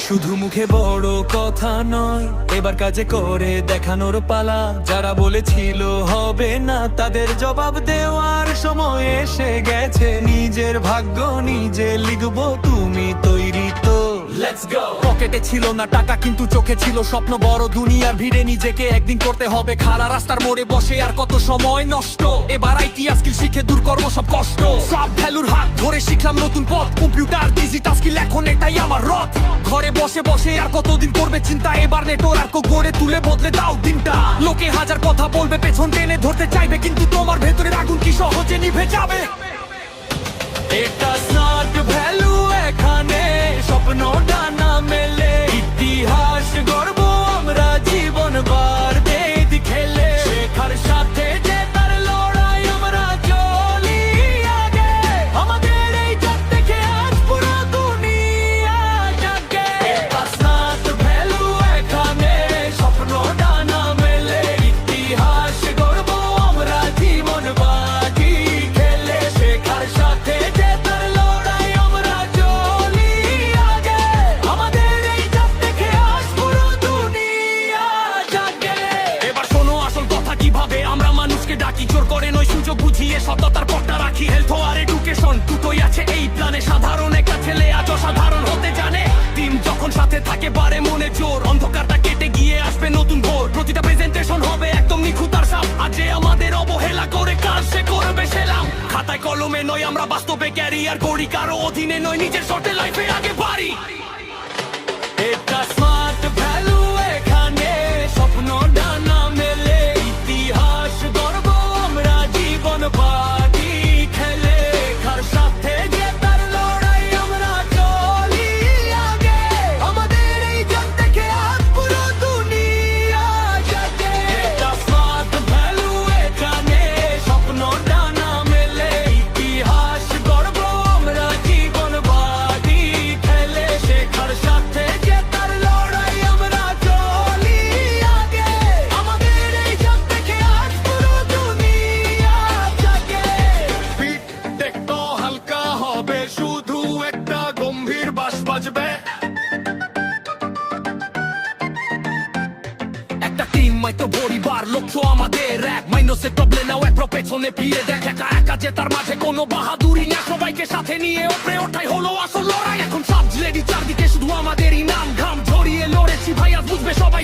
শুধু মুখে বড় কথা নয়, এবার কাজে করে দেখানোর পালা। যারা বলেছিল হবে না, তাদের জবাব দেওয়ার সময় এসে গেছে। নিজের ভাগ্য নিজে লিখবো, তুমি তৈরি তো? Let's go. পকেটে ছিল না টাকা, কিন্তু চোখে ছিল স্বপ্ন বড়। দুনিয়ার ভিড়ে নিজেকে একদিন করতে হবে খাড়া। রাস্তার মোড়ে বসে আর কত সময় নষ্ট। এবার আইটি স্কিল শিখে দূর করবো সব কষ্ট। সব ভ্যালুর হাত ধরে শিখলাম নতুন পথ। কম্পিউটার ডিজিটাল স্কিল এখন এটাই আমার রথ। ঘরে বসে বসে আর কতদিন করবে চিন্তা। এবার নেটওয়ার্ক গড়ে তুলে বদলে দাও দিনটা। লোকে হাজার কথা বলবে, পেছন টেনে ধরতে চাইবে, কিন্তু তোমার ভেতরের আগুন কি সহজে নিভে যাবে? এটা স্মার্ট ভ্যালু, এখানে স্বপ্ন ডানা মেলে। ইতিহাস গর্ব আমরা জীবন বার দেই খেলে। শেখার সাথে যে তার লড়াই, আমরা চলি আগে। আমাদের এই জাত থেকে আজ পুরো দুনিয়া জাগে। এটা স্মার্ট ভ্যালু, এখানে স্বপ্ন ডানা মেলে। ইতিহাস গর্ব আমরা জীবন বাজি খেলে। শেখার সাথে যে তার লড়াই, আমরা চলি আগে। আমাদের এই জাত থেকে আজ পুরো দুনিয়া জাগে। এবার শোনো আসল কথা, কিভাবে আমরা মানুষকে ডাকি। জোর করে নয়, সুযোগ বুঝিয়ে সততার পথটা রাখি। হেলথ আর এডুকেশন দুটোই আছে এই প্ল্যানে। সাধারণ একটা ছেলে আজ অসাধারণ হতে জানে। টিম যখন সাথে থাকে বারে মনে জোর। অন্ধকারটা কেটে গিয়ে আসবে নতুন ভোর। প্রতিটা প্রেজেন্টেশন হবে একদম নিখুঁত আর সাফ। আজে আমাদের অবহেলা করে কাজ সে করবে সেলাম। খাতায় কলমে নয়, আমরা বাস্তবে ক্যারিয়ার করি। কারো অধীনে নয়, নিজের শর্টে লাইফে আগে বাড়ি। এটা স্মার্ট ভ্যালু, এখানে স্বপ্ন ডানা মেলে। ইতিহাস গর্ব আমরা জীবন বাজি খেলে। শেখার সাথে যে তার লড়াই, আমরা চলি আগে। আমাদের এই জাত থেকে আজ পুরো দুনিয়া জাগে। এটা স্মার্ট ভ্যালু, এখানে স্বপ্ন ডানা মেলে। ইতিহাস গর্ব আমরা জীবন বাজি খেলে। শেখার সাথে যে তার লড়াই, আমরা চলি আগে। আমাদের এই জাত থেকে আজ পুরো দুনিয়া জাগে। বিট দেখতো হালকা হবে, শুধু একটা গম্ভীর বাঁশ বাজবে। একটা টিম মাইতো পরিবার, লক্ষ্য আমাদের এক। মাইনসে টপলে নাও এক পেছনে ফিরে দেখ। একা একা যে তার মাঝে কোনো বাহাদুরি না। সবাইকে সাথে নিয়ে ওপরে ওঠাই হলো আসল লড়াই। এখন সব রেডি, চারদিকে শুধু আমাদেরই নাম। ঘাম ঝরিয়ে লড়েছি ভাই, আজ বুঝবে সবাই।